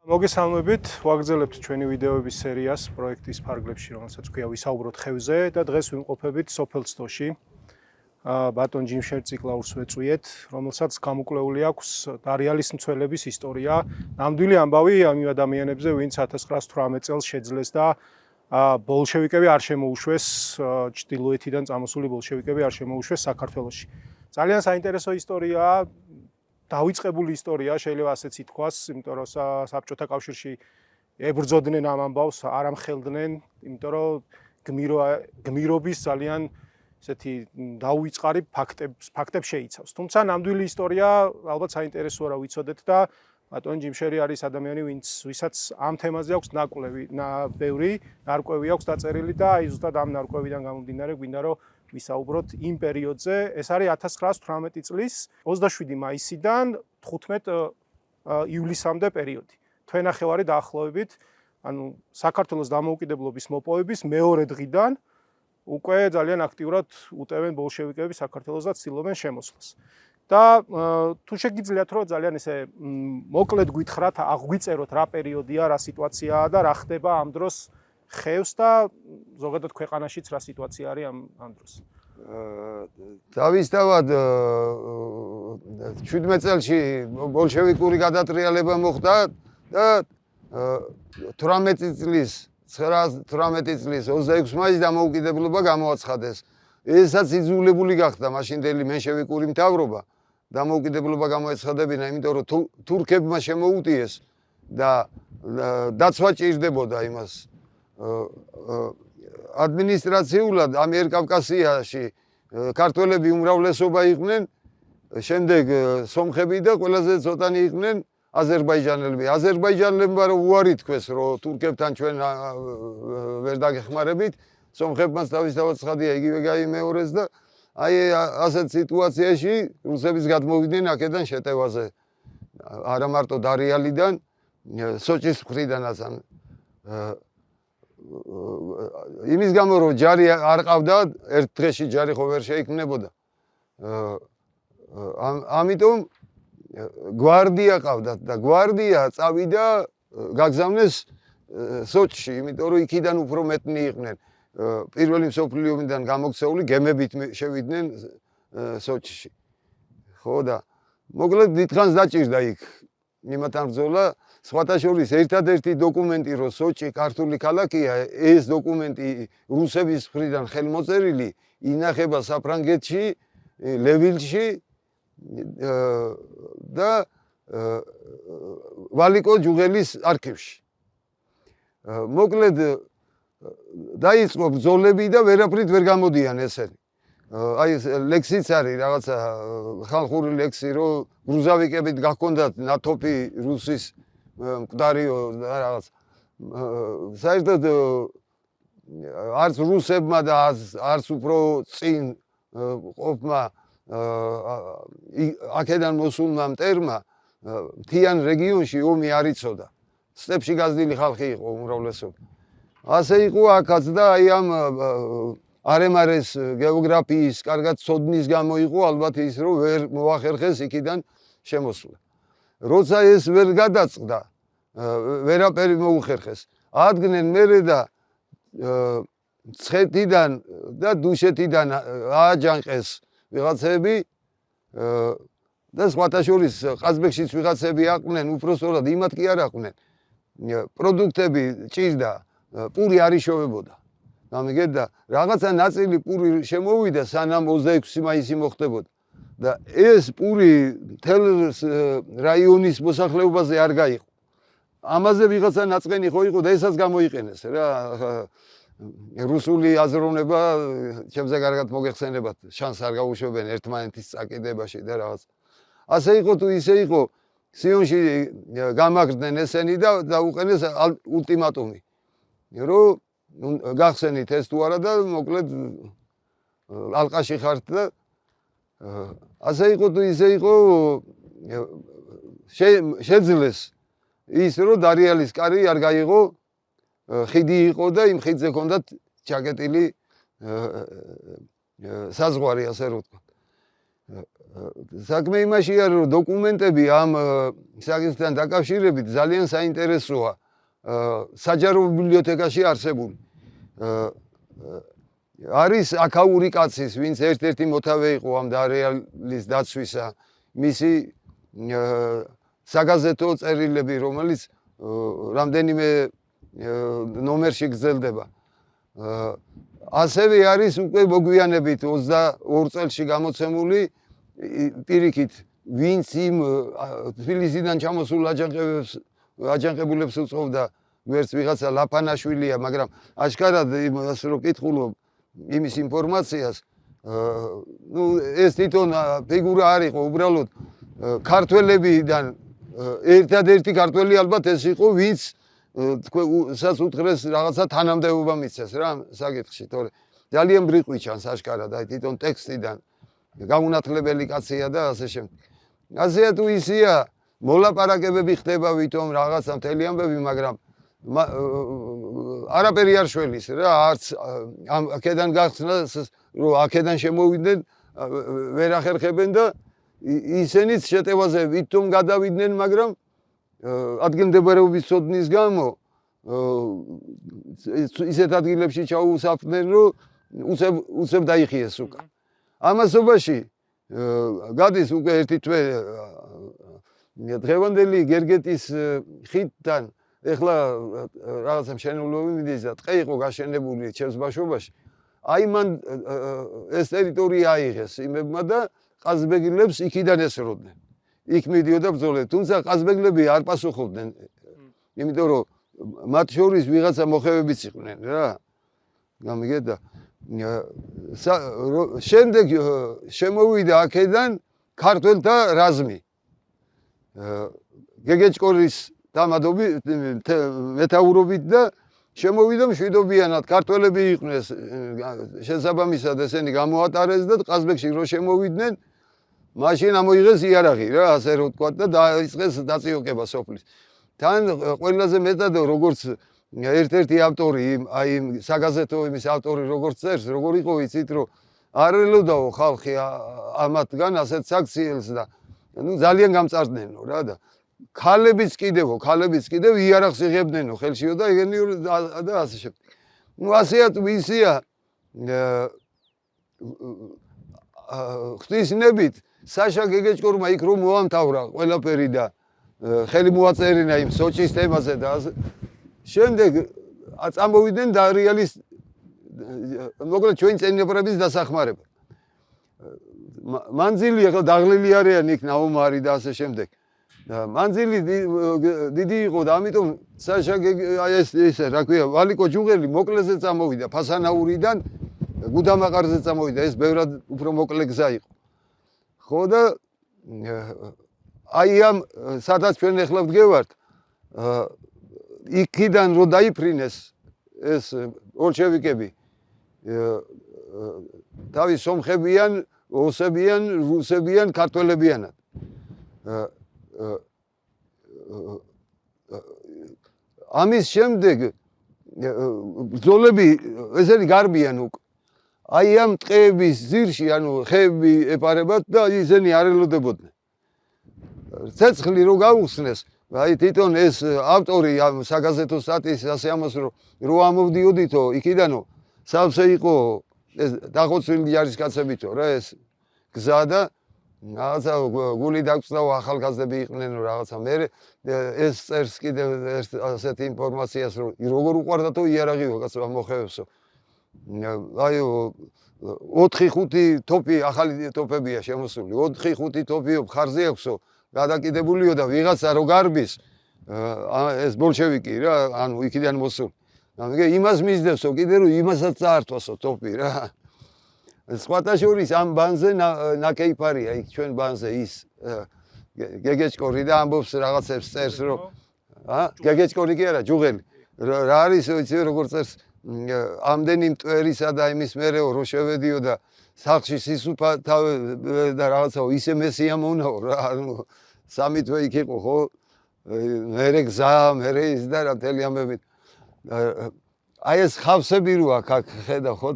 მოგესალმებით, ვაგრძელებთ ჩვენი ვიდეოების სერიას პროექტის ფარგლებში, რომელსაც ქვია ვისაუბროთ ხევზე და დღეს ვიმყოფებით სოფელ ცდოში. ბატონ ჯიმშერ ციკლაურს ვეწვიეთ, რომელსაც გამოკვლეული აქვს დარიალის მცველების ისტორია. ნამდვილი ამბავი ამ ადამიანებზე, ვინც 1918 წელს შეძლეს და ბოლშევიკები არ შემოუშვეს, ჩრდილოეთიდან წამოსული ბოლშევიკები არ შემოუშვეს საქართველოში. ძალიან საინტერესო ისტორიაა. დავიწყებული ისტორია, შეიძლება ასეც ითქვას, იმიტომ რომ საბჭოთა კავშირში ებრძოდნენ ამ ამბავს, არ ამხელდნენ, იმიტომ რომ გმირობის ძალიან ესეთი დაუვიწყარი ფაქტებს შეიცავს. თუმცა ნამდვილი ისტორია ალბათ საინტერესოა რა ვიცოდეთ და ბატონ ჯიმშერი არის ადამიანი, ვისაც ამ თემაზე აქვს ბევრი ნარკვევი აქვს დაწერილი და აი ზუსტად ამ ნარკვევიდან გამომდინარე გვინდა რომ ვისაუბროთ იმ პერიოდზე. ეს არის 1918 წლის 27 მაისიდან 15 ივლისამდე პერიოდი. თვენახევარი დაახლოებით, ანუ საქართველოს დამოუკიდებლობის მოპოვების მეორე დღიდან უკვე ძალიან აქტიურად უტევენ ბოლშევიკები საქართველოს და ცდილობენ შემოსვლას. და თუ შეგიძლიათ რომ ძალიან ესე მოკლედ გითხრათ, აღვიწეროთ რა პერიოდია, რა სიტუაციაა და რა ხდება ამ დროს ხევს და ზოგადად ქვეყანაშიც რა სიტუაცია არის ამ დროს. დავისთავად 17 წელში ბოლშევიკური გადატრიალება მოხდა და 18 წლის 26 მაისს დამოუკიდებლობა გამოაცხადეს. ესაც იძულებული გახდა მაშინდელი მენშევიკური მთავრობა დამოუკიდებლობა გამოეცხადებინა, იმიტომ რომ თურქებმა შემოუტიეს და დაცვა ჭირდებოდა იმას. ადმინისტრაციულად ამიერკავკასიაში ქართველები უმრავლესობა იყვნენ, შემდეგ სომხები და ყველაზე ცოტანი იყვნენ აზერბაიჯანელები. აზერბაიჯანელებმა რომ უარი თქვეს, რომ თურქებთან ჩვენ ვერ დაგეხმარებით, სომხებმაც თავისთავად ცხადია იგივე გაიმეორეს და აი ასეთ სიტუაციაში რუსების გადმოვიდნენ აქედან შეტევაზე. არა მარტო დარიალიდან, სოჭის მხრიდანაც იმის გამო რომ ჯარი არ ყავდა, ერთ დღეში ჯარი ხო ვერ შეიქმნებოდა. ამიტომ გვარდია ყავდათ და გვარდია წავიდა გაგზავნეს სოჭში, იმიტომ რომ იქიდან უფრო მეტნი იყვნენ. პირველი მსოფლიო ომიდან გამოქცეული გემებით შევიდნენ სოჭში. ხო და მოკლედ დიდხანს დაჭირდა იქ იმათან ბრძოლა. სხვათა შორის ერთადერთი დოკუმენტი რომ სოჭი ქართული ქალაქია, ეს დოკუმენტი რუსების მხრიდან ხელმოწერილი ინახება საფრანგეთში, ლევილში და ვალიკო ჯუღელის არქივში. მოკლედ დაიწყო ბრძოლები და ვერაფრით ვერ გამოდიან ესენი. აი ეს ლექსიც არის რაღაცა ხალხური ლექსი, რომ გრუზავიკებით გაქონდათ ნათოფი რუსის მკვდარიო და რაღაც. საერთოდ არც რუსებმა და არც უფრო წინ ყოფმა აქედან მოსულმა მტერმა მთიან რეგიონში ომი არ იცოდა. სტეპში გაზრდილი ხალხი იყო უმრავლესობა. ასე იყო აქაც და აი ამ არემარეს გეოგრაფიის კარგად ცოდნის გამო იყო ალბათ ის რომ ვერ მოახერხეს იქიდან შემოსვლა. როცა ეს ვერ გადაწყდა, ვერაფერი მოუხერხეს. ადგენენ მერე და ცხეთიდან და დუშეთიდან ააჯანყეს ვიღაცები და სხვათა შორის ყაზბეგშიც ვიღაცები აყვნენ, უпростоრად იმათ კი არ აყვნენ. პროდუქტები ჭირდა, პური არ იშოვებოდა. გამიგეთ და რაღაცა ნაწილი პური შემოვიდა სანამ 26 მაისი მოხდებოდა. და ეს პური მთელ რაიონის მოსახლეობაზე არ გაიყო. ამაზე ვიღაცა ნაწყენი ხო იყო და ესაც გამოიყენეს რა. რუსული აზროვნება ჩემზე კარგად მოგეხსენებათ, შანსს არ გაუშვებენ ერთმანეთის წაკიდებაში და რაღაც. ასე იყო თუ ისე იყო, სიონში გამაგრდნენ ესენი და დაუყენეს ულტიმატუმი. რომ გახსენით ეს თუ არა და მოკლედ ალყაში ხართ და ასე იყო თუ ისე იყო, შეძლეს ის რომ დარიალის კარი არ გაიღო, ხიდი იყო და იმ ხიდზე ჰქონდათ ჩაკეტილი საზღვარი, ასე რომ ვთქვა. საქმე იმაშია, რომ დოკუმენტები ამ საკითხთან დაკავშირებით ძალიან საინტერესოა. საჯარო ბიბლიოთეკაში არსებული. არის აქაური კაცის, ვინც ერთ-ერთი მოთავე იყო ამ დარეალის დაცვისა, მისი საგაზეთო წერილები, რომელიც რამდენიმე ნომერში გრძელდება. ასევე არის უკვე მოგვიანებით 22 წელში გამოცემული პირიქით, ვინც იმ თბილისიდან ჩამოსულ აჯანყებულებს უწყობდა გვერდს ვიღაცა ლაფანაშვილია, მაგრამ აშკარად ასე რომ კითხულობ იმის ინფორმაციას, ეს თვითონ ფიგურა არ იყო, უბრალოდ ქართველებიდან ერთადერთი ქართველი ალბათ ეს იყო, ვინც თქვენსაც უთხრეს რაღაცა თანამდებობა მისცეს რა საკითხში, თორე ძალიან ბრიყვი ჩანს აშკარად, აი თვითონ ტექსტიდან გაუნათლებელი კაცია და ასე შემდეგ. ასეა თუ ისია, მოლაპარაკებები ხდება ვითომ რაღაცა მთელი ამბები, მაგრამ არაფერი არ შველის რა, არც აქედან გახსნას, რომ აქედან შემოვიდნენ, ვერ ახერხებენ და ისინიც შეტევაზე ვითომ გადავიდნენ, მაგრამ ადგილმდებარეობის ცოდნის გამო ისეთ ადგილებში ჩაუსაფრდნენ, რომ უცებ დაიხიეს უკან. ამასობაში გადის უკვე ერთი თვე დღევანდელი გერგეტის ხიდთან ეხლა რაღაცა მშენებლობები მიდის და ტყე იყო გაშენებული ჩემს ბავშვობაში. აი მან ეს ტერიტორია აიღეს იმებმა და ყაზბეგლებს იქიდან ესროდნენ. იქ მიდიოდა ბრძოლები, თუმცა ყაზბეგლები არ პასუხობდნენ, იმიტომ რომ მათ შორის ვიღაცა მოხევებიც იყვნენ რა. გამიგედა? შემდეგ შემოვიდა აქედან ქართველთა რაზმი. გეგეჭკორის მეთაურობით და შემოვიდა მშვიდობიანად, ქართველები იყვნენ შესაბამისად ესენი გამოატარეს და ყაზბეგში რო შემოვიდნენ, მაშინ ამოიღეს იარაღი რა, ასე რომ ვთქვა და დაიწყეს დაწიოკება სოფლის. თან ყველაზე მეტად როგორც ერთ-ერთი ავტორი, აი საგაზეთო იმის ავტორი როგორც წერს, როგორ იყო იცით, რომ არ ელოდაო ხალხი ამათგან ასეთ საქციელს და ძალიან გამწარდნენო რა და ქალებიც კიდევ იარაღს იღებდნენო ხელშიო და ეგენიო და ასე შემდეგ. ასეა თუ ისია ღვთისნებით საშა გეგეჭკორმა იქ რომ მოამთავრა ყველაფერი და ხელი მოაწერინა იმ სოჭის თემაზე და შემდეგ წამოვიდნენ დარეალის მოკლედ ჩვენი წინაპრების დასახმარება. მანძილი ახლა დაღლილი არიან იქ ნაუმარი და ასე შემდეგ. მანძილი დიდი იყო და ამიტომ საშა ესე რა ქვია, ვალიკო ჯუღელი მოკლეზე წამოვიდა ფასანაურიდან გუდამაყარზე წამოვიდა, ეს ბევრად უფრო მოკლე გზა იყო. ხო და აი ამ სადაც ჩვენ ახლა ვდგევართ, იქიდან რო დაიფრინეს ეს ბოლშევიკები, თავის სომხებიან, ოსებიან, რუსებიან, ქართველებიანად. ამის შემდეგ ბრძოლები ესენი გარბიან უკვე. აი ამ ტყეების ძირში, ანუ ხეები ეპარებათ და ისინი არ ელოდებოდნენ. ცეცხლი რო გაუხსნეს, აი თვითონ ეს ავტორი ამ საგაზეთო სტატიის ასე ამას რო ამოვდიოდითო იქიდანო სავსე იყო ეს დახოცვილი ჯარისკაცებითო რა ეს გზა და რაღაცა გული დაგწნაო ახალგაზრდები იყვნენ რაღაცა მე ეს წერს კიდევ ასეთ ინფორმაციას რომ როგორ უყარდათო იარაღიო კაცო მოხევებსო აი 4-5 თოფი ახალი თოფებია შემოსული 4-5 თოფიო ხარზე აქვსო გადაკიდებულიო და ვიღაცა რო გარბის ეს ბოლშევიკი რა ანუ იქიდან მოსული ამიტომ იმას მისდევსო კიდე რომ იმასაც წაართვასო თოფი რა სხვათა შორის ამ ბანზე ნაკეიფარია იქ ჩვენ ბანზე ის გეგეჭკორი და ამბობს რაღაცებს წერს რომ გეგეჭკორი კი არა ჯუღელი რა არის იცი როგორ წერს ამდენი მტვერისა და იმის მერეო რო შევედიო და სახლში სისუფა და რაღაცაო ისე მესიამოვნაო რა ანუ სამი თვე იქ იყო ხო მერე გზა მერე ის და რა მთელი ამბებით აი ეს ხავსები რო აქ ხედა ხო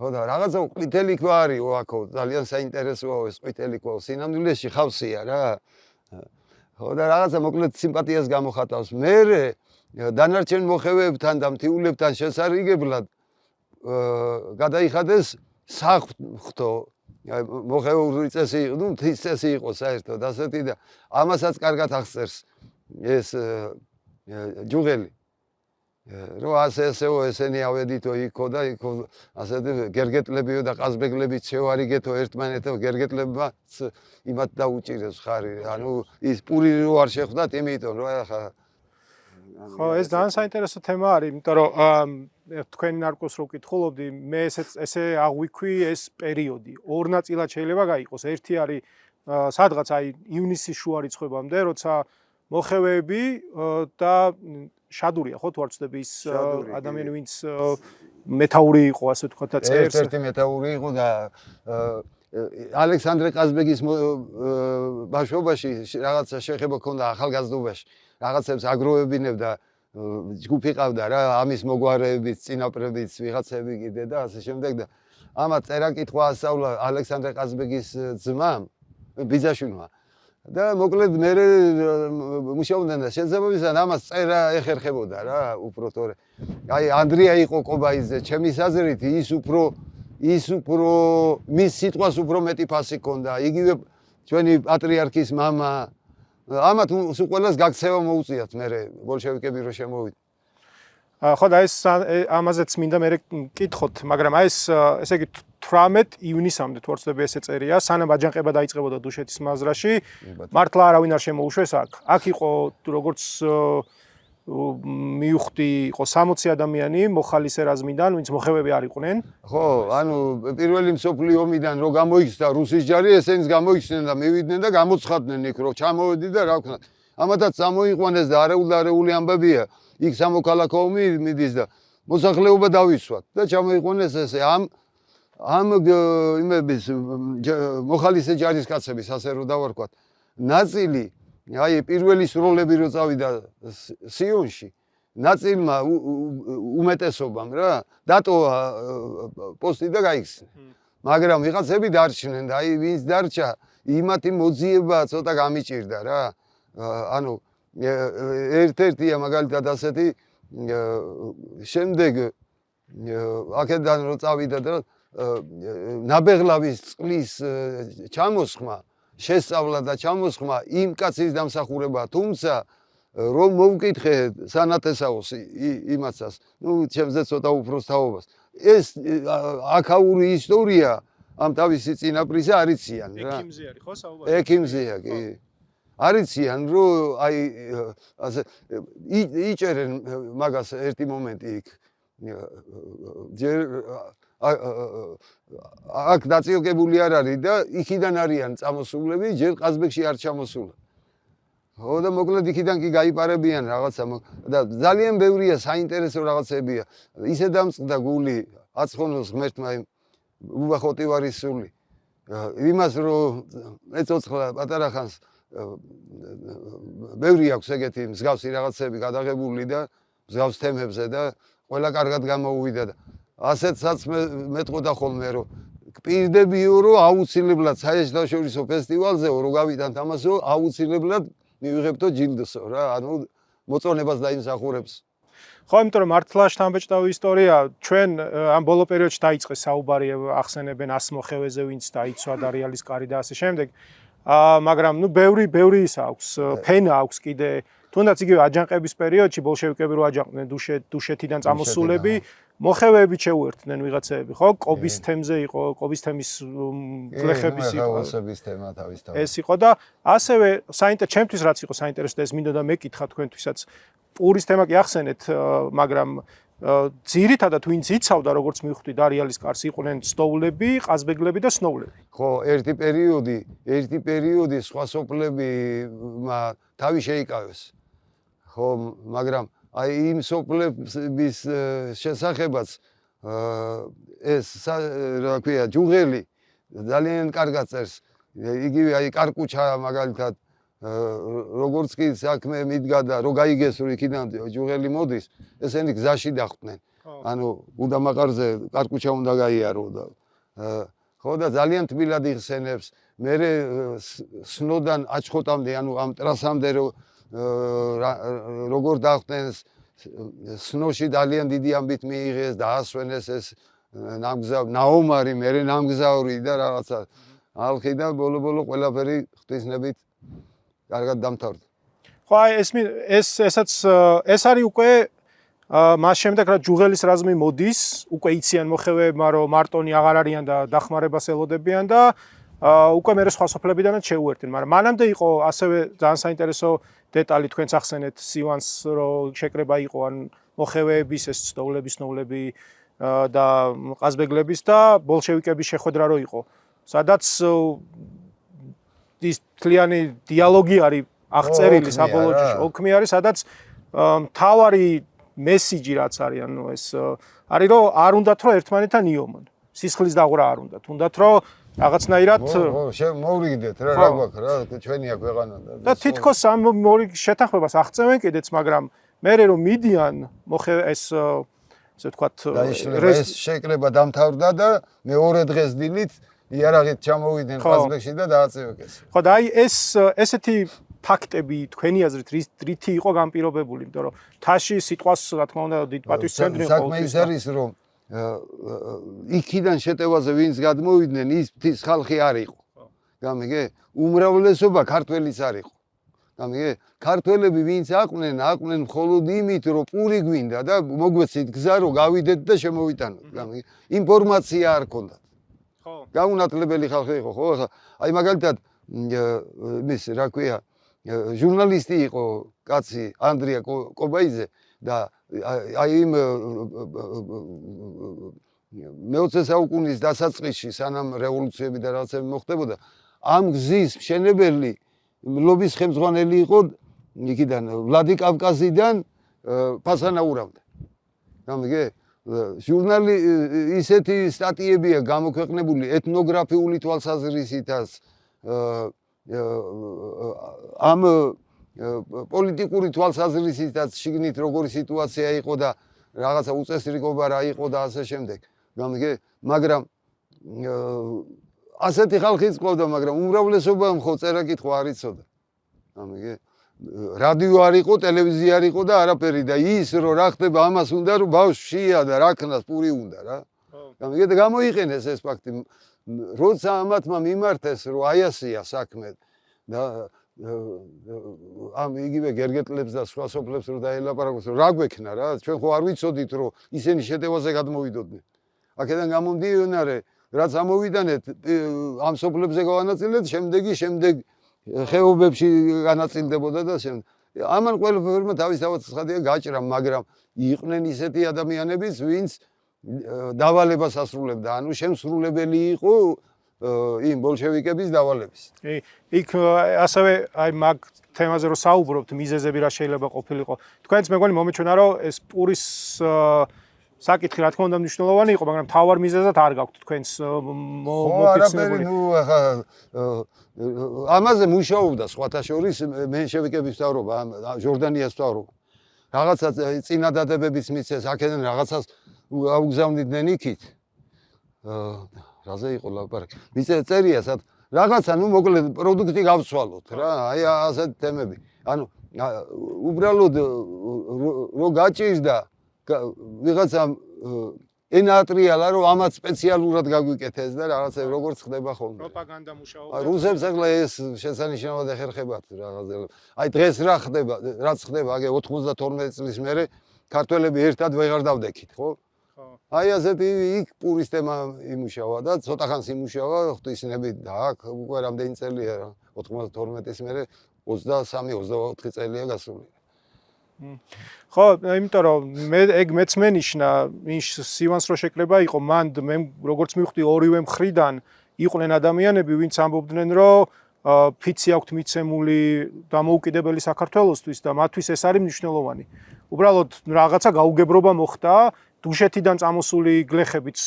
ხო და რაღაცა ყვითელი ქვა არის აქო, ძალიან საინტერესოა ეს ყვითელი ქვა. სინამდვილეში ხავსია რა. ხო და რაღაცა მოკლედ სიმპათიას გამოხატავს. მე დანარჩენ მოხევეებთან და მთიულებთან შესარიგებლად გადაიხადეს საღვთო მოხეული წესი, ნუ მთის წესი იყო საერთოდ ასეთი და ამასაც კარგად აღწერს ეს ჯუღელი. რომ ასეო ესენი ავედითო იქო და იქო ასეთი გერგეტლებიო და ყაზბეგლებიც შევარიგეთო ერთმანეთო გერგეტლებმაც იმათ დაუჭირეს ხარი. ანუ ის პური რო არ შეხვდათ იმიტომ რომ ახლა ხო, ეს ძალიან საინტერესო თემა არის, იმიტომ რომ თქვენი ნარკვევს რო ვკითხულობდი, მე ესე აღვიქვი ეს პერიოდი. ორ ნაწილად შეიძლება გაიყოს. ერთი არის სადღაც აი ივნისის შუა რიცხვებამდე, როცა მოხევეები და შადურია, ხო, თუ არ ვცდები ის ადამიანი, ვინც მეთაური იყო, ასე ვთქვათ და წერს. ერთ-ერთი მეთაური იყო და ალექსანდრე ყაზბეგის ბავშვობაში რაღაცა შეხება ჰქონდა ახალგაზრდობაში. რაღაცებს აგროვებინებდა, ჯგუფი ყავდა რა, ამის მოგვარეებიც, წინაპრებიც, ვიღაცები კიდე და ასე შემდეგ და ამათ წერა-კითხვა ასწავლა ალექსანდრე ყაზბეგის ძმამ, ბიძაშვილმა. და მოკლედ მე მუშაობდნენ და შესაძლებელია ამას წერა ეხერხებოდა რა, უფრო თორე. აი ანდრია იყო კობაიძე, ჩემი აზრით ის უფრო მის სიტყვას უფრო მეტი ფასი ჰქონდა. იგივე ჩვენი პატრიარქის მამა ამათ სულ ყველას გაქცევა მოუწიათ მე ბოლშევიკები რო შემოვიდნენ. ხო და ეს ამაზეც მინდა მე კითხოთ, მაგრამ აი ეს ესე იგი 18 ივნისამდე თუ არ ვცდები ესე წერია, სანამ აჯანყება დაიწყებოდა დუშეთის მაზრაში, მართლა არავინ არ შემოუშვეს აქ. აქ იყო როგორც მივხვდი, იყო 60 ადამიანი მოხალისე რაზმიდან, ვინც მოხევები არ იყვნენ. ხო, ანუ პირველი მსოფლიო ომიდან რო გამოიქცდა რუსის ჯარი, ესენიც გამოიქცნენ და მივიდნენ და გამოცხადდნენ იქ რო ჩამოვედი და რა ვქნა. ამათაც წამოიყვანეს და არაუდარეული ამბებია. იქ სამოქალაქო ომი მიდის და მოსახლეობა დავისვათ და ჩამოიყვანეს ესე ამ იმების მოხალისე ჯარისკაცების ასე რომ დავარქვათ. ნაწილი აი პირველი სროლები რო წავიდა სიონში, ნაწილმა უმეტესობამ რა დატოვა პოსტი და გაიქცნენ. მაგრამ ვიღაცები დარჩნენ და აი ვინც დარჩა, იმათი მოძიება ცოტა გამიჭირდა რა. ანუ ერთ-ერთია მაგალითად ასეთი შემდეგ აქედან რო წავიდა და ნაბეღლავის წყლის ჩამოსხმა, შესწავლა და ჩამოსხმა იმ კაცის დამსახურება, თუმცა რომ მოვკითხე სანათესაოს იმაცას, ნუ ჩემზე ცოტა უფროსთაობას. ეს აქაური ისტორია ამ თავისი წინაპრისა არიციან რა. ექიმზე არის ხო საუბარი? ექიმზეა კი. არიციან რომ აი ასე იჭერენ მაგას ერთი მომენტი იქ. ჯერ აქ დაწილკებული არ არის და იქიდან არიან წამოსულები, ჯერ ყაზბეგში არ ჩამოსულა. ხო და მოკლედ იქიდან კი გაიპარებიან რაღაცა და ძალიან ბევრია საინტერესო რაღაცებია. ისე დამწყდა გული აცხონოს ღმერთმა უბა ხოტივარის სული. იმას რომ ეცოცხლა პატარა ხანს ბევრი აქვს ეგეთი მსგავსი რაღაცები გადაღებული და მსგავს თემებზე და ყველა კარგად გამოუვიდა და ასეთსაც მეტყოდა ხოლმე რომ გპირდებიო რომ აუცილებლად საერთაშორისო ფესტივალზე რო გავიდან თამაშო აუცილებლად მივიღებდო ჯილდოსო რა ანუ მოწონებას დაიმსახურებს. ხო, იმიტომ რომ მართლა შთამბეჭდავი ისტორია, ჩვენ ამ ბოლო პერიოდში დაიწყეს საუბარი, ახსენებენ 100 მოხევეზე, ვინც დაიცვა და რეალის კარი და ასე შემდეგ. მაგრამ ნუ ბევრი ის აქვს, ფენა აქვს კიდე. თუნდაც იგივე აჯანყების პერიოდში ბოლშევიკები რო აჯანყდნენ დუშეთიდან წამოსულები, მოხევეები შეუერთდნენ ვიღაცეები, ხო? კობის თემზე იყო, კობის თემის გლეხების იყო. ეს იყო და ასევე ჩემთვის რაც იყო საინტერესო და ეს მინდოდა მეკითხა თქვენთვისაც. პურის თემა კი ახსენეთ, მაგრამ ძირითადად ვინც იცავდა როგორც მივხვდი დარიალის კარს იყვნენ სნოულები, ყაზბეგლები და სნოულები. ხო, ერთი პერიოდი სხვა სოფლებმა თავი შეიკავეს. ხო, მაგრამ აი იმ სოფლების შესახებაც ეს რა ქვია, ჯუღელი ძალიან კარგად წერს. იგივე აი კარკუჩა მაგალითად როგორც კი საქმე მიდგა და რო გაიგეს რომ იქიდან ჯუღელი მოდის, ესენი გზაში დახვდნენ. ანუ უდამაყარზე კარკუჩა უნდა გაიარო და ხო და ძალიან თბილად იხსენებს მე სნოდან აჩხოტამდე ანუ ამ ტრასამდე როგორ დახვდენს სნოში ძალიან დიდი ამბით მიიღეს და ასვენეს ეს ნაომარი მე ნამგზავრი და რაღაცა ალხი და ბოლო-ბოლო ყველაფერი ღვთისნებით კარგად დამთავრდა. ხო აი ესაც ეს არის უკვე მას შემდეგ რა ჯუღელის რაზმი მოდის, უკვე იციან მოხევეებმა რომ მარტონი აღარ არიან და დახმარებას ელოდებიან და უკვე მე სხვა სოფლებიდანაც შეუერთდნენ, მაგრამ მანამდე იყო ასევე ძალიან საინტერესო დეტალი თქვენს ახსენეთ სივანს რომ შეკრება იყო ან მოხევეების ეს ცდოვლები და ყაზბეგლების და ბოლშევიკების შეხვედრა რო იყო, სადაც ის თლიანი დიალოგი არის აღწერილი საბოლოო ჯიში, ოქმი არის, სადაც მთავარი მესიჯი რაც არის, ანუ ეს არის რომ არ უნდათ რომ ერთმანეთთან იომონ. სისხლის დაღვრა არ უნდათ. უნდათ რომ რაღაცნაირად მოვრიგდეთ რა გვაქვს რა ჩვენია ქვეყანა და თითქოს ამ შეთანხმებას აღწევენ კიდეც, მაგრამ მე რომ მიდიან ეს ესე ვთქვათ ეს შეკრება დამთავრდა და მეორე დღეს დილით იარაღით ჩამოვიდნენ ყაზბეგში და დააწევეს. ხო და აი ესეთი ფაქტები თქვენი აზრით რითი იყო განპირობებული, იმიტომ რომ თაში სიტყვას რა თქმა უნდა დიდ პატივს სცემდნენ ყოველთვის. საქმე ის არის რომ იქიდან შეტევაზე ვინც გადმოვიდნენ ის მთის ხალხი არ იყო. გამიგე? უმრავლესობა ქართველიც არ იყო. გამიგე? ქართველები ვინც აყვნენ მხოლოდ იმით რომ პური გვინდა და მოგვეცით გზა რომ გავიდეთ და შემოვიტანოთ. გამიგე? ინფორმაცია არ ქონდათ. ხო. გაუნათლებელი ხალხი იყო, ხო? აი მაგალითად მის რა ქვია ჟურნალისტი იყო კაცი ანდრია კობაიძე და აი იმ მე-20 საუკუნის დასაწყისში სანამ რევოლუციები და რაღაცები მოხდებოდა ამ გზის მშენებელი მლობის ხელმძღვანელი იყო იქიდან ვლადიკავკაზიდან ფასანაურამდე. გამიგე? ჟურნალი ისეთი სტატიებია გამოქვეყნებული ეთნოგრაფიული თვალსაზრისითაც ამ პოლიტიკური თვალსაზრისითაც შიგნით როგორი სიტუაცია იყო და რაღაცა უწესრიგობა რა იყო და ასე შემდეგ. გამიგე? მაგრამ ასეთი ხალხიც ყავდა, მაგრამ უმრავლესობამ ხო წერა-კითხვა არ იცოდა. გამიგე? რადიო არ იყო, ტელევიზია არ იყო და არაფერი და ის რომ რა ხდება ამას უნდა რომ ბავშვია და რაკნას პური უნდა რა. გამიგე? და გამოიყენეს ეს ფაქტი. როცა ამათმა მიმართეს რომ აი ასეა საქმე და ამ იგივე გერგეტლებს და სხვა სოფლებს რომ დაელაპარაკოს რა გვექნა რა ჩვენ ხო არ ვიცოდით რომ ისინი შეტევაზე გადმოვიდოდნენ. აქედან გამომდინარე რაც ამოვიდანეთ ამ სოფლებზე გავანაწილეთ, შემდეგ ხეობებში განაწილდებოდა და შემდეგ. ამან ყველაფერმა თავისთავად ცხადია გაჭრა, მაგრამ იყვნენ ისეთი ადამიანებიც, ვინც დავალებას ასრულებდა, ანუ შემსრულებელი იყო იმ ბოლშევიკების დავალების. იქ ასევე აი მაგ თემაზე რომ საუბრობთ, მიზეზები რა შეიძლება ყოფილიყო. თქვენც მეგონი მომიჩვენა რომ ეს პურის საკითხი რა თქმა უნდა მნიშვნელოვანი იყო, მაგრამ თავარ მიზეზად არ გაქვთ თქვენს მოფიქსირებული. ამაზე მუშაობდა სხვათა შორის მენშევიკების მთავრობა, ჟორდანიას მთავრობა. რაღაცა წინადადებებიც მიცეს, აქედან რაღაცას აუგზავნიდნენ იქით. რაზე იყო ლაპარაკი? წერია სად რაღაცა ნუ მოკლედ პროდუქტი გავცვალოთ რა, აი ასეთ თემები. ანუ უბრალოდ რო გაჭირდა ვიღაცამ ენატრიალა რომ ამათ სპეციალურად გაგვიკეთეს და რაღაცა როგორც ხდება ხოლმე. პროპაგანდა მუშაობა. რუსებს ახლა ეს შესანიშნავად ეხერხებათ რაღაცა. აი დღეს რა ხდება, რაც ხდება, აგე 92 წლის მერე ქართველები ერთად ვეღარ დავდექით, ხო? აი ასეთი იქ პურის თემა იმუშავა და ცოტა ხანს იმუშავა ღვთისნებით და აქ უკვე რამდენი წელია რა 92-ის მერე 23-24 წელია გასული. ხო, იმიტომ რომ მე მეც მენიშნა სივანს რო შეკრება იყო, მან მე როგორც მივხვდი ორივე მხრიდან იყვნენ ადამიანები, ვინც ამბობდნენ რომ ფიცი აქვთ მიცემული დამოუკიდებელი საქართველოსთვის და მათთვის ეს არის მნიშვნელოვანი. უბრალოდ რაღაცა გაუგებრობა მოხდა, დუშეთიდან წამოსული გლეხებიც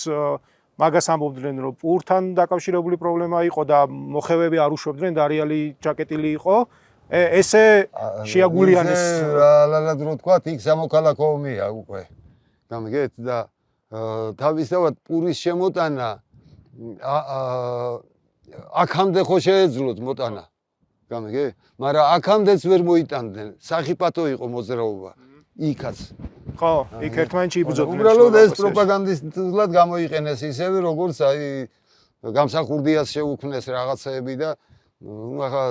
მაგას ამბობდნენ რომ პურთან დაკავშირებული პრობლემა იყო და მოხევები არ უშვებდნენ და არიალი ჯაკეტილი იყო. ესე შეაგულიანეს ალალად რო თქვა, იქ სამოქალაქო ომია უკვე. გამიგეთ და თავისთავად პურის შემოტანა აქამდე ხო შეეძლოთ მოტანა გამიგე მაგრამ აქამდეც ვერ მოიტანდნენ სახიფათო იყო მოძრაობა იქაც ხო იქ ერთმანეთში იბრძოდნენ უბრალოდ ეს პროპაგანდისტულად გამოიყენეს ისევე როგორც აი გამსახურდიას შეუქმნეს რაღაცეები და ახლა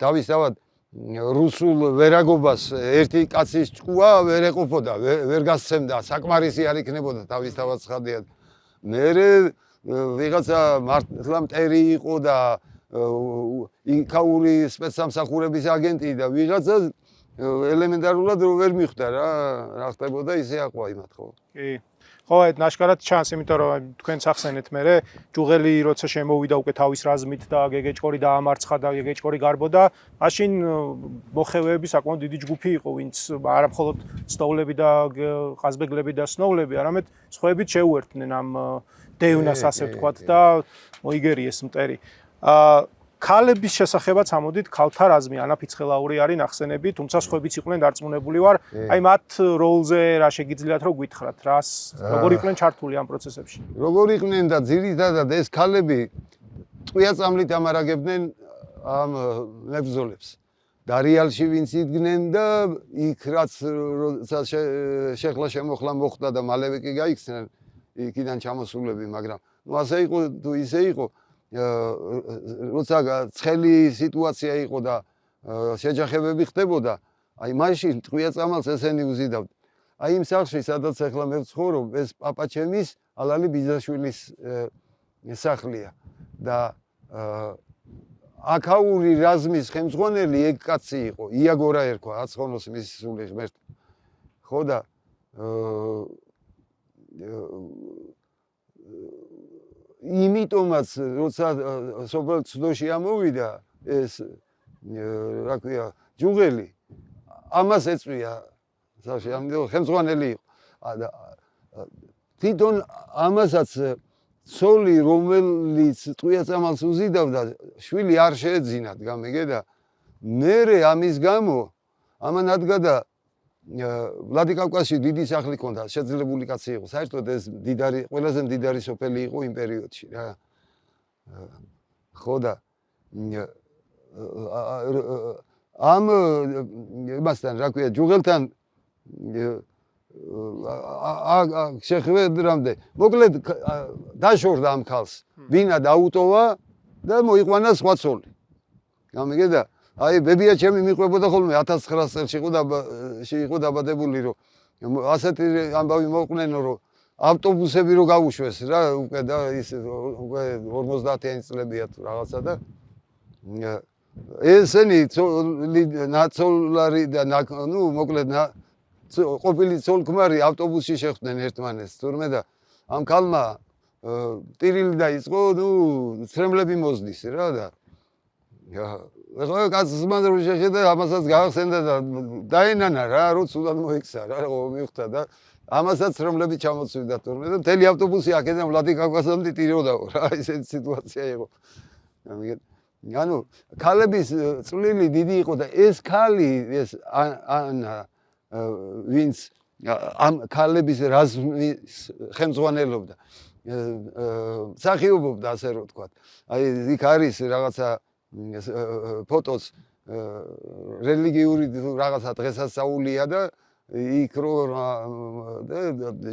თავისთავად რუსულ ვერაგობას ერთი კაცის ჭკუა ვერ ეყოფოდა ვერ გასცემდა საკმარისი არ იქნებოდა თავისთავად ცხადია მერე ვიღაცა მართლა მტერი იყო და იქაური სპეცსამსახურების აგენტი და ვიღაცა ელემენტარულად ვერ მიხვდა რა ხდებოდა ისე აყვა იმათ ხო კი ხო այդ ნაშკარად ჩანს იმიტომ რომ თქვენც ახსენეთ მე ჯუღელი როცა შემოვიდა უკვე თავის რაზმით და გეგეჭკორი დაამარცხა და გეგეჭკორი გარბოდა მაშინ მოხევეები საკმაოდ დიდი ჯგუფი იყო ვინც არა მხოლოდ ცდოვლები და ყაზბეგლები და სნოვლები არამედ სხვაებიც შეუერთდნენ ამ დევნას ასე ვთქვათ და მოიგერიეს მტერი ქალების შესახებაც ამოდით ქალთა რაზმი ანა ფიცხელაური არის ნახსენები თუმცა სხვაებიც იყვნენ დარწმუნებული ვარ აი მათ როლზე რა შეგიძლიათ რომ გითხრათ რას როგორ იყვნენ ჩართული ამ პროცესებში როგორ იყვნენ და ძირითადად ეს ქალები ტყვია-წამლით ამარაგებდნენ ამ მებრძოლებს დარიალში ვინც იდგნენ და იქ რაც შეხლა შემოხლა მოხდა და მალევე კი გაიქცნენ იქიდან ჩამოსულები მაგრამ ნუ ასე იყო თუ ისე იყო როცა ცხელი სიტუაცია იყო და შეჯახებები ხდებოდა, აი მაშინ ტყვია-წამალს ესენი უზიდავდნენ. აი იმ სახლში, სადაც ახლა მე ვცხოვრობ, ეს პაპაჩემის ალალი ბიზაშვილის სახლია და აქაური რაზმის ხელმძღვანელი ეგ კაცი იყო, იაგორა ერქვა, აცხონოს მის სული ღმერთი. ხო და იმიტომაც როცა სოფელ ცდოში ამოვიდა ეს რა ქვია ჯუღელი ამას ეწვია საში ამდენ ხელმძღვანელი იყო თვითონ ამასაც ცოლი რომელიც ტყვია-წამალს უზიდავდა შვილი არ შეეძინათ გამიგე და მერე ამის გამო ამან ადგადა ვლადიკავკაზში დიდი სახლი ჰქონდა, შეძლებული კაცი იყო. საერთოდ ეს დიდარი, ყველაზე მდიდარი სოფელი იყო იმ პერიოდში რა. ხო და ამ იმასთან რა ქვია, ჯუღელთან შეხვედრამდე, მოკლედ დაშორდა ამ ქალს. ვინა დაუტოვა და მოიყვანა სხვა ცოლი. გამიგე და აი ბებია ჩემი მიყვებოდა ხოლმე 1900 წელს იყო დაბადებული რომ ასეთი ამბავი მოყვნენ რომ ავტობუსები რო გაუშვეს რა უკვე და ის უკვე 50-იანი წლებია თუ რაღაცა და ესენი ნაცოლარი და ნუ მოკლედ ყოფილი ცოლ-ქმარი ავტობუსში შეხვდნენ ერთმანეთს თურმე და ამ ქალმა ტირილი დაიწყო ნუ ცრემლები მოზდის რა და ეხლა კაცს მანდრო შეხედა ამასაც გაახსენდა და დაენანა რა რო ცუდად მოიქცა რა მივხვდა და ამასაც რომლები ჩამოწვიდა თურმე და მთელი ავტობუსი აქედან ვლადიკავკაზამდე ტიროდაო რა ესეთი სიტუაცია იყო ანუ ქალების წვლილი დიდი იყო და ეს ქალი ეს ანა ვინც ამ ქალების რაზმის ხელმძღვანელობდა მსახიობობდა ასე რომ ვთქვათ აი იქ არის რაღაცა ფოტოს რელიგიური რაღაცა დღესასწაულია და იქ რო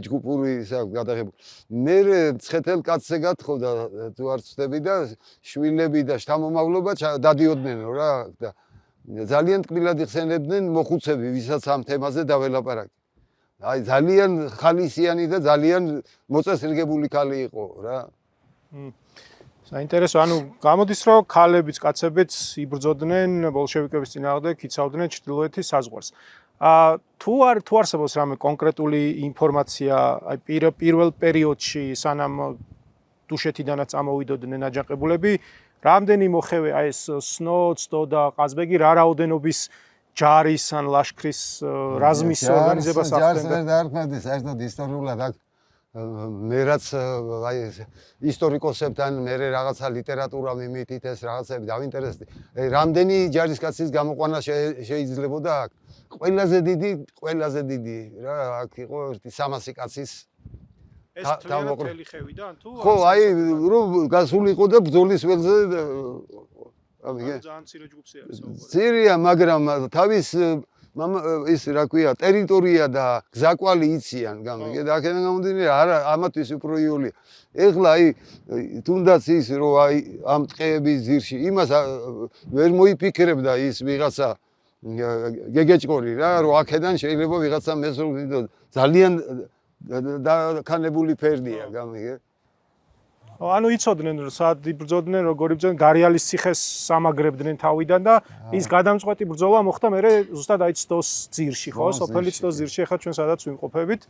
ჯგუფური გადაღებული მე მცხეთელ კაცზე გათხოვდა თუ არ ვცდები და შვილები და შთამომავლობა დადიოდნენ რა და ძალიან ტკბილად იხსენებდნენ მოხუცები ვისაც ამ თემაზე დაველაპარაკე აი ძალიან ხალისიანი და ძალიან მოწესრიგებული ქალი იყო რა საინტერესო, ანუ გამოდის რომ ქალებიც, კაცებიც იბრძოდნენ ბოლშევიკების წინააღმდეგ, იცავდნენ ჩრდილოეთის საზღვარს. თუ არსებობს რამე კონკრეტული ინფორმაცია, აი პირველ პერიოდში, სანამ დუშეთიდანაც ამოვიდოდნენ აჯანყებულები, რამდენი მოხევე აი ეს სნო, ცდო და ყაზბეგი რა რაოდენობის ჯარის ან ლაშქრის რაზმის ორგანიზებას ახდენდა? ჯარს ვერ დაარქმევდი, საერთოდ ისტორიულად აქ მე რაც აი ისტორიკოსებთან მე რაღაცა ლიტერატურა მიმითით ეს რაღაცები დავინტერესდი. რამდენი ჯარისკაცის გამოყვანა შეიძლებოდა აქ? ყველაზე დიდი რა აქ იყო ერთი 300 კაცის ეს თელი ხევიდან თუ ხო, აი რომ გასულიყო და ბრძოლის ველზე ძალიან მცირე ჯგუფი არის საუბარი. ძირია, მაგრამ თავის ის რა ქვია, ტერიტორია და გზაკვალი იციან, გამიგე და აქედან გამომდინარე არა ამათვის უფრო იოლია. ეხლა აი თუნდაც ის რომ აი ამ ტყეების ძირში იმას ვერ მოიფიქრებდა ის ვიღაცა გეგეჭკორი რა, რომ აქედან შეიძლება ვიღაცა მეზობლი ძალიან დაქანებული ფერდია, გამიგე. ანუ იცოდნენ რომ სად იბრძოდნენ, როგორ იბრძოდნენ, გარიალის ციხეს სამაგრებდნენ თავიდან და ის გადამწყვეტი ბრძოლა მოხდა მერე ზუსტად აი ცდოს ძირში, ხო? სოფელი ცდოს ძირში, ახლა ჩვენ სადაც ვიმყოფებით.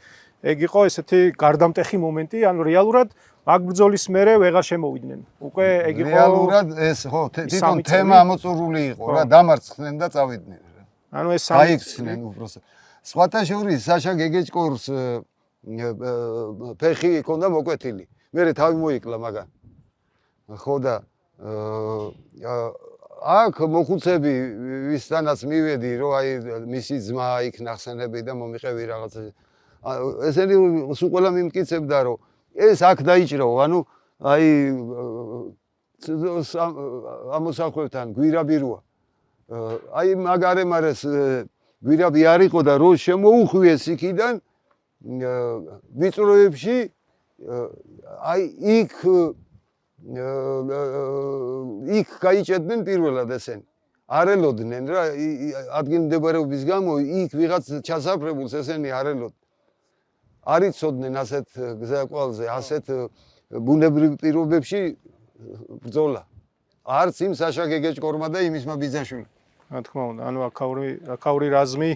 ეგ იყო ესეთი გარდამტეხი მომენტი, ანუ რეალურად აქ ბრძოლის მერე ვეღარ შემოვიდნენ. უკვე ეგ იყო რეალურად ეს ხო, თვითონ თემა ამოწურული იყო რა, დამარცხდნენ და წავიდნენ რა. ანუ ეს გაიქცნენ უბრალოდ. სხვათა შორის საშა გეგეჭკორს ფეხი ჰქონდა მოკვეთილი. მე თავი მოიკლა მაგან. ხო და აქ მოხუცები ვისთანაც მივედი, რომ აი მისი ძმა იქ ნახსენები და მომიყევი რაღაცა. ესენი სულ ყველა მიმტკიცებდა, რომ ეს აქ დაიჭრაო, ანუ აი ამოსახველთან გვირაბი როა. აი მაგარემარეს გვირაბი არ იყო და რო შემოუხვიეს იქიდან ვიწროებში აი იქ გაიჭედნენ პირველად ესენი. არ ელოდნენ რა, ადგილმდებარეობის გამო იქ ვიღაც ჩასაფრებულს ესენი არ ელოდნენ. არ იცოდნენ ასეთ გზაკვალზე, ასეთ ბუნებრივ პირობებში ბრძოლა. არც იმ საშა გეგეჭკორმა და იმისმა ბიძაშვილმა. რა თქმა უნდა, ანუ აქაური რაზმი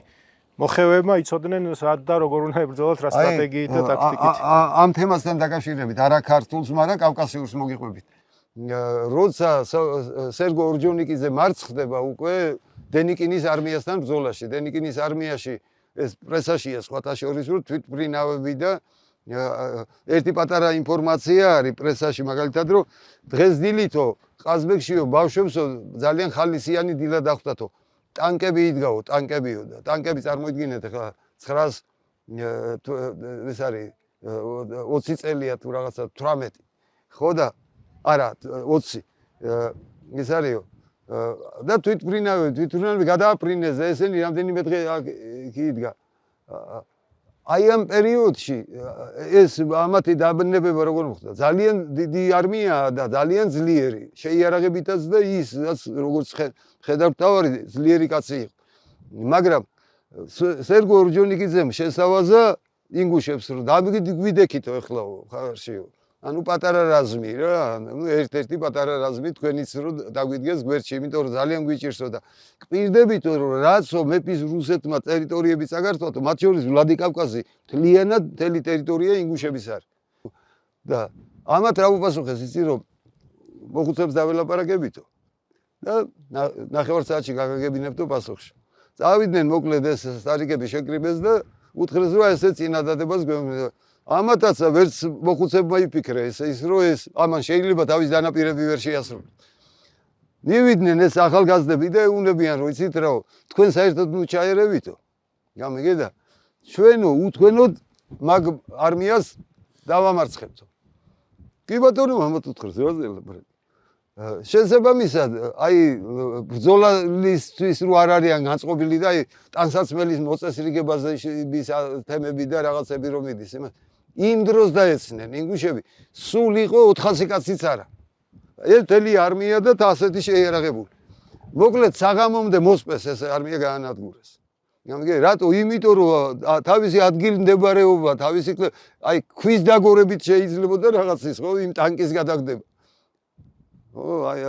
მოხევებმა იცოდნენ სად და როგორ უნდა ებრძოლათ, რა სტრატეგიით და ტაქტიკით. ამ თემასთან დაკავშირებით, არა ქართულს, მაგრამ კავკასიურს მოგიყვებით. როცა სერგო ორჯონიკიძე მარცხდება უკვე დენიკინის არმიასთან ბრძოლაში. დენიკინის არმიაში ეს პრესაშია სხვათა შორის რომ თვითმფრინავები და ერთი პატარა ინფორმაცია არის პრესაში მაგალითად რომ დღეს დილითო ყაზბეგშიო ბავშვებსო ძალიან ხალისიანი დილა დახვდათო. ტანკები იდგაო, ტანკებიო და ტანკები წარმოიდგინეთ ახლა 900 ეს არის 20 წელია თუ რაღაცა 18 ხო და არა 20 ეს არისო და თვითმფრინავები გადააფრინეს და ესენი რამდენიმე დღე εκεί იდგა. აი ამ პერიოდში ეს ამათი დაბნებება როგორ მოხდა? ძალიან დიდი არმიაა და ძალიან ძლიერი, შეიარაღებითაც და ის როგორც ხედავთ თავარი ძლიერი კაცი იყო. მაგრამ სერგო ორჯონიკიძემ შესავაზა ინგუშებს რომ დაგვიდექითო ეხლა ხარშიო. ანუ პატარა რაზმი რა, ანუ ერთ-ერთი პატარა რაზმი თქვენიც რომ დაგვიდგეს გვერდში, იმიტომ რომ ძალიან გვიჭირსო და გპირდებით რომ რაცო მეფის რუსეთმა ტერიტორიები წაგართვათო, მათ შორის ვლადიკავკაზი მთლიანად მთელი ტერიტორია ინგუშების არის. და ამათ რა უპასუხეს იცი რომ მოხუცებს დაველაპარაკებითო და ნახევარსაათში გაგაგებინებთო პასუხში. წავიდნენ მოკლედ ეს სტარიკები შეკრიბეს და უთხრეს რომ ესე წინადადებას გვეუბნება. ამათაც ვერც მოხუცებმა იფიქრე ის რომ ეს ამან შეიძლება თავის დანაპირები ვერ შეასრულოს. მივიდნენ ეს ახალგაზრდები და ეუბნებიან რომ იცით რა თქვენ საერთოდ ჩაერევითო. გამიგე და ჩვენო უთქვენოდ მაგ არმიას დავამარცხებთო. კი ბატონო ამათ უთხრეს რა შესაბამისად აი ბრძოლისთვის რო არ არიან განწყობილი და აი ტანსაცმელის მოწესრიგებაზე თემები და რაღაცები რომ მიდის იმას იმ დროს დაეცნენ ინგუშები სულ იყო 400 კაციც არა ერთელი არმია და ასეთი შეიარაღებული მოკლედ საღამომდე მოსპეს ეს არმია გაანადგურეს გამიგე რატო იმიტომ რომ თავისი ადგილმდებარეობა თავისი აი ქვის დაგორებით შეიძლება და რაღაც ის ხო იმ ტანკის გადაგდება ო აი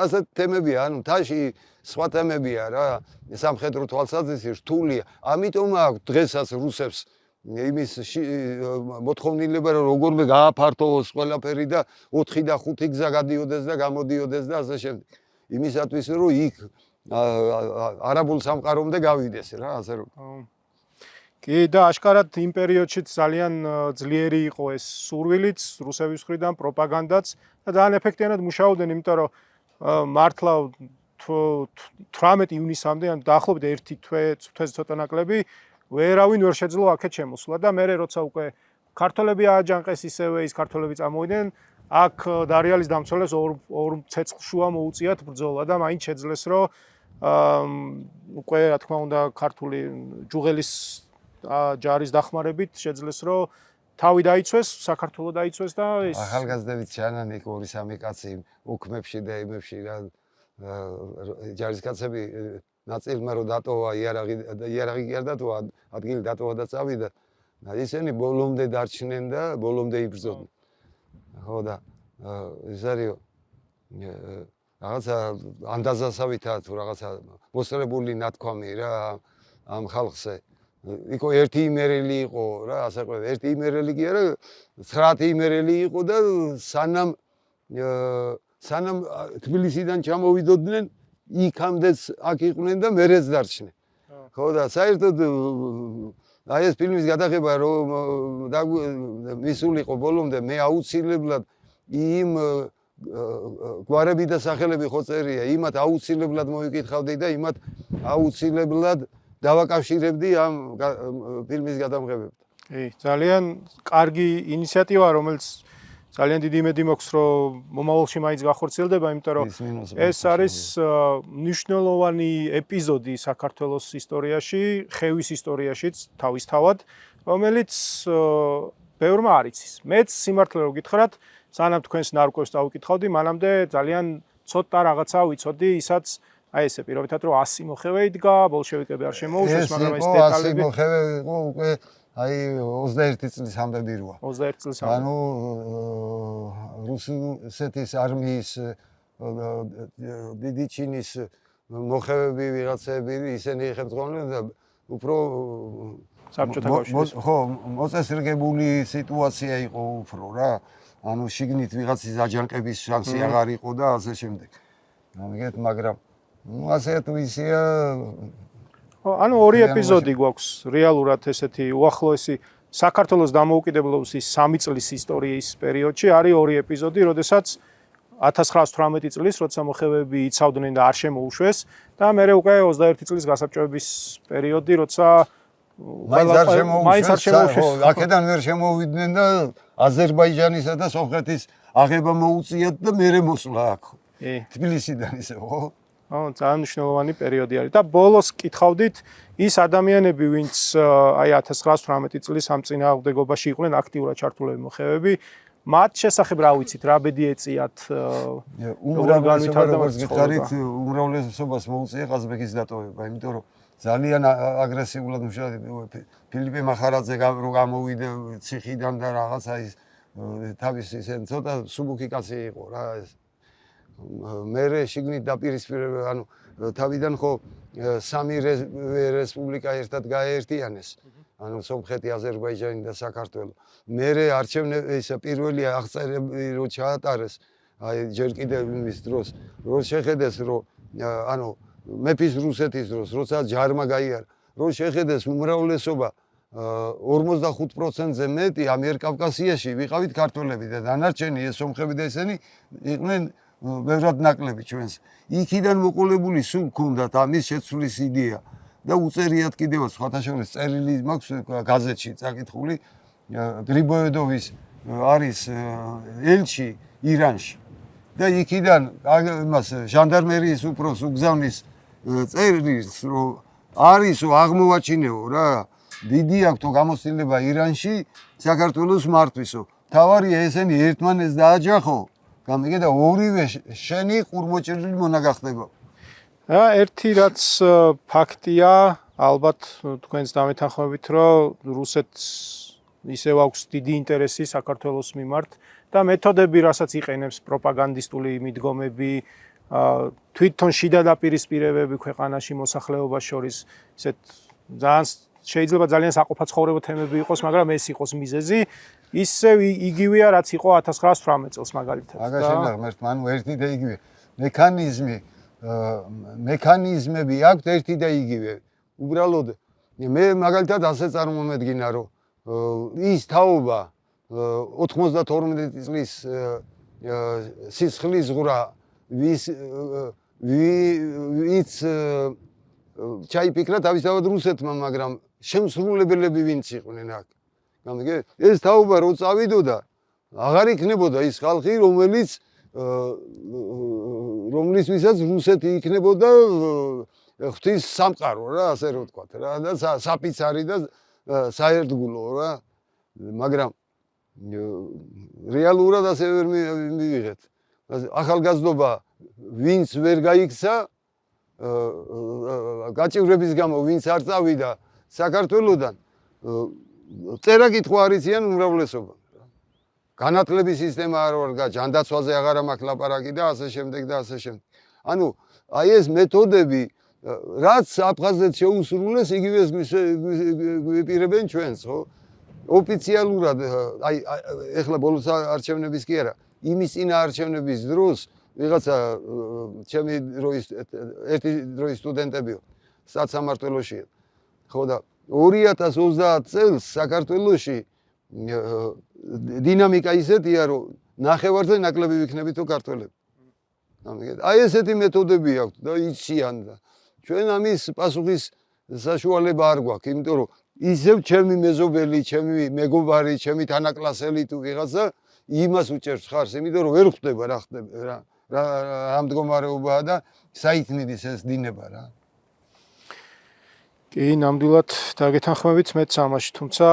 ასეთ თემებია ანუ თაში სხვა თემებია რა სამხედრო თვალსაზრისით რთულია ამიტომ აქვს დღესაც რუსებს იმის მოთხოვნილება რომ როგორმე გააფართოვოს ყველაფერი და 4 და 5 გზა გადიოდეს და გამოდიოდეს და ასე შემდეგ იმისათვის რომ იქ არაბულ სამყარომდე გავიდეს რა ასე რომ კი და აშკარად იმ პერიოდშიც ძალიან ძლიერი იყო ეს სურვილიც რუსების მხრიდან პროპაგანდაც და ძალიან ეფექტიანად მუშაობდნენ, იმიტომ რომ მართლა 18 ივნისამდე ან დაახლოებით 1 თვეზე ცოტა ნაკლები ვერავინ ვერ შეძლო აქეთ შემოსვლა და მე როცა უკვე ქართველები ააჯანყეს ისევე ის ქართველები წამოვიდნენ აქ დარიალის დამცველებს ორ ცეცხლშუა მოუწიათ ბრძოლა და მაინც შეძლეს რომ უკვე რა თქმა უნდა ქართული ჯუღელის ჯარის დახმარებით შეძლეს რომ თავი დაიცვეს, საქართველოს დაიცვეს და ეს ახალგაზრდებით ჩანან იქ 2-3 კაცი უქმებში და იმებში რა ჯარისკაცები ნაწილმა რომ დატოვა იარაღი კი არ დატოვა, ადგილი დატოვა და წავიდა. და ისინი ბოლომდე დარჩნენ და ბოლომდე იბრძოდნენ. ხო და ეს არის რაღაცა ანდაზასავითა თუ რაღაცა მოსწრებული ნათქვამი რა ამ ხალხზე. იქო ერთი იმერელი იყო რა, ასე ყვე, ერთი იმერელი კი არა, 9 იმერელი იყო და სანამ თბილისიდან ჩამოვიდოდნენ, იქამდეც აქ იყვნენ და მერეც დარჩნენ. ხო და საერთოდ აი ეს ფილმის გადაღება რომ მისულიყო ბოლომდე მე აუცილებლად იმ გვარები და სახელები ხო წერია, იმათ აუცილებლად მოვიკითხავდი და იმათ აუცილებლად დავაკავშირებდი ამ ფილმის გადამღებებთან. კი, ძალიან კარგი ინიციატივა, რომელიც ძალიან დიდი იმედი მაქვს, რომ მომავალში მაინც გახორციელდება, იმიტომ რომ ეს არის მნიშვნელოვანი ეპიზოდი საქართველოს ისტორიაში, ხევის ისტორიაშიც თავისთავად, რომელიც ბევრმა არ იცის. მეც სიმართლე რომ გითხრათ, სანამ თქვენს ნარკვევს დავიკითხავდი, მანამდე ძალიან ცოტა რაღაცა ვიცოდი, ისაც აი ესე პირობითად რომ 100 მოხევე იდგა, ბოლშევიკები არ შემოუშვეს, მაგრამ ეს დეტალები 100 მოხევე იყო უკვე აი 21 წლის ამბები როა. 21 წლის ამბები. ანუ რუსეთის არმიის დიდი ჩინის მოხევები ვიღაცები ისინი ხელმძღვანელობდნენ და უფრო საბჭოთა კავშირის. ხო, მოწესრიგებული სიტუაცია იყო უფრო რა. ანუ შიგნით ვიღაცის აჯანყების შანსი აღარ იყო და ასე შემდეგ. ამიგეთ, მაგრამ ასე თუ ისეა ანუ ორი ეპიზოდი გვაქვს რეალურად ესეთი უახლოესი საქართველოს დამოუკიდებლობის 3 წლის ისტორიის პერიოდში არის ორი ეპიზოდი, როდესაც 1918 წლის, როცა მოხევები იცავდნენ და არ შემოუშვეს და მერე უკვე 21 წლის გასაბჭოების პერიოდი, როცა მაინც არ შემოუშვეს. აქედან ვერ შემოვიდნენ და აზერბაიჯანისა და სომხეთის აღება მოუწიათ და მერე მოსვლა აქ. თბილისიდან ისე ხო? ძალიან მნიშვნელოვანი პერიოდი არის და ბოლოს კითხავდით ის ადამიანები, ვინც აი 1918 წლის ამ წინააღმდეგობაში იყვნენ აქტიურად ჩართულები მოხევები, მათ შესახებ რა ვიცით, რა ბედი ეწიათ უმრავლესობას მოუწია ყაზბეგის დატოვება, იმიტომ რომ ძალიან აგრესიულად მუშაობდა ფილიპე მახარაძე რომ გამოვიდა ციხიდან და რაღაცა ის თავის ისე ცოტა სუბუქი კაცი იყო რა ეს მერე შიგნით დაპირისპირება, ანუ თავიდან ხო 3 რესპუბლიკა ერთად გაეერთიანეს. ანუ სომხეთი, აზერბაიჯანი და საქართველო. მერე არჩევნების პირველი აღწერები რო ჩაატარეს, აი ჯერ კიდევ იმის დროს, რო შეხედეს, რომ ანუ მეფის რუსეთის დროს, როცა ჯარმა გაიარა, რო შეხედეს უმრავლესობა 45%-ზე მეტი ამიერკავკასიაში ვიყავით ქართველები და დანარჩენი ეს სომხები და ესენი იყვნენ ბევრად ნაკლები ჩვენს. იქიდან მოყოლებული სულ გქონდათ ამის შეცვლის იდეა და უწერიათ კიდევაც სხვათა შორის წერილი მაქვს გაზეთში წაკითხული გრიბოედოვის არის ელჩი ირანში და იქიდან იმას ჟანდარმერიის უფროს უგზავნის წერილს რომ არისო აღმოვაჩინეო რა დიდი აქვს გამოცდილება ირანში საქართველოს მართვისო თავარია ესენი ერთმანეთს დააჯახო გამიგე და ორივე შენი ყურმოჭრილი მონა გახდება. ერთი რაც ფაქტია, ალბათ თქვენს დამეთანხმებით, რომ რუსეთს ისევ აქვს დიდი ინტერესი საქართველოს მიმართ და მეთოდები, რასაც იყენებს პროპაგანდისტული მიდგომები, თვითონ შიდა დაპირისპირებები ქვეყანაში მოსახლეობას შორის, ისეთ შეიძლება ძალიან საყოფა ცხოვრება თემები იყოს, მაგრამ ეს იყოს მიზეზი. ისევ იგივეა რაც იყო 1918 წელს მაგალითად. მაგას შეგახ მერტ, ანუ ერთი და იგივე მექანიზმები აქვს ერთი და იგივე. უბრალოდ მე მაგალითად ასე წარმომედგინა, რომ ის თაობა 92 წლის სისხლის ღრა ვიც ჩაიფიქრა თავისთავად რუსეთმა, მაგრამ შემსრულებლები ვინც იყვნენ აქ. ეს თაობა რო წავიდოდა, აღარ იქნებოდა ის ხალხი, რომლისთვისაც რუსეთი იქნებოდა ღვთის სამყარო რა, ასე რომ ვთქვათ რა, და საფიცარი და საერთგულო რა, მაგრამ რეალურად ასე ვერ მივიღეთ. ახალგაზრდობა ვინც ვერ გაიქცა, გაჭირვების გამო ვინც არ წავიდა საქართველოდან, წერა კითხვა არ იციან უმრავლესობა. განათლების სისტემა არ ვარ ჯანდაცვაზე აღარ მაქვს ლაპარაკი და ასე შემდეგ და ასე შემდეგ. ანუ აი ეს მეთოდები რაც აფხაზეთს შეუსრულეს, იგივეს გვიპირებენ ჩვენს, ხო? ოფიციალურად, აი ეხლა ბოლოს არჩევნების კი არა, იმის წინა არჩევნების დროს ვიღაცა ჩემი დროის ერთი დროის სტუდენტები საცამართლოშია. ხო და 2030 წელს საქართველოში დინამიკა ისეთია, რომ ნახევარზე ნაკლები ვიქნებით თუ ქართველები. აი ესეთი მეთოდები აქვს და იციან და ჩვენ ამის პასუხის საშუალება არ გვაქვს, იმიტომ რომ ისევ ჩემი მეზობელი, ჩემი მეგობარი, ჩემი თანაკლასელი თუ ვიღაცა იმას უჭერს ხარს, იმიტომ რომ ვერ ხვდება რა ხდება რა მდგომარეობაა და საით მიდის ეს დინება რა. კი, ნამდვილად დაგეთანხმებით მეც ამაში, თუმცა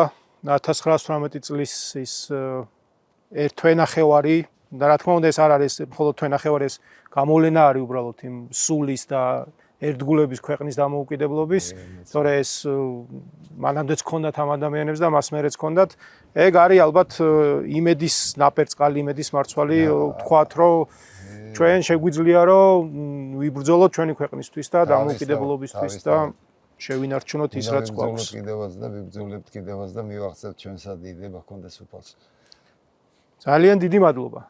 1918 წლის ის ერთ თვენახევარი და რა თქმა უნდა ეს არ არის მხოლოდ თვენახევარი, ეს გამოვლენა არის უბრალოდ იმ სულის და ერთგულების ქვეყნის დამოუკიდებლობის, თორე ეს მანამდეც ჰქონდათ ამ ადამიანებს და მას მერეც ჰქონდათ. ეგ არის ალბათ იმედის ნაპერწკალი, იმედის მარცვალი, თქვათ, რომ ჩვენ შეგვიძლია რომ ვიბრძოლოთ ჩვენი ქვეყნისთვის და დამოუკიდებლობისთვის და შევინარჩუნოთ ის რაც გვაქვს. კიდევაც და ვიბრძოლებთ კიდევაც და მივახცევთ ჩვენსა დიდება ჰქონდეს უფალს. ძალიან დიდი მადლობა.